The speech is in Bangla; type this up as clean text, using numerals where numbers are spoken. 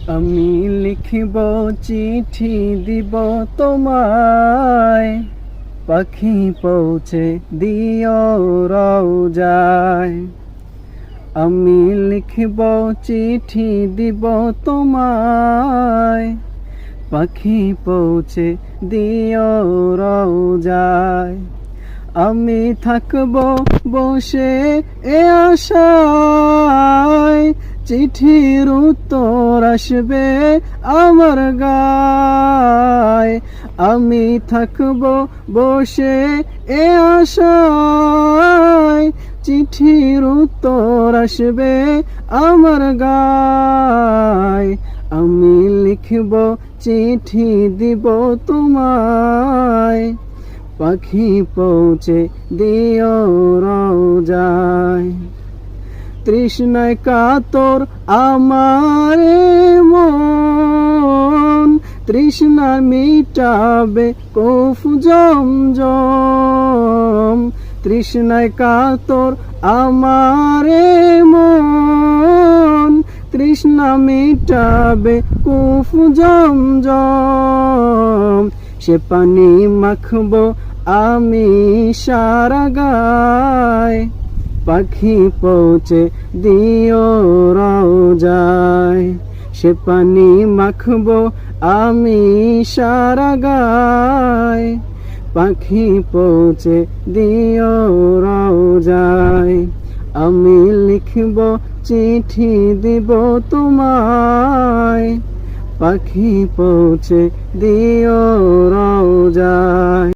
আমি লিখিব চিঠি দিব তোমায়, পাখি পৌঁছে দিও রওজায়। আমি লিখিব চিঠি দিব তোমায়, পাখি পৌঁছে দিও রওজায়। আমি থাকব বসে এ আশায়, চিঠির উত্তর আসবে আমার গায়। আমি থাকব বসে এ আশায়, চিঠির উত্তর আসবে আমার গায়। আমি লিখব চিঠি দিব তোমায়, পাখি পৌঁছে দিও রওজায়। তৃষ্ণায় কাতর আমার মন, তৃষ্ণা মিটাবে কূফ জমজম। তৃষ্ণায় কাতর আমার মন, তৃষ্ণা মিটাবে কূফ জমজম। সে পানি মাখবো আমি সারা গায়, পাখি পৌঁছে দিও রওজায়। সে পানি মাখবো আমি সারা গায়, পাখি পৌঁছে দিও রওজায়। আমি লিখব চিঠি দিব তোমায়, পাখি পৌঁছে দিও রওজায়।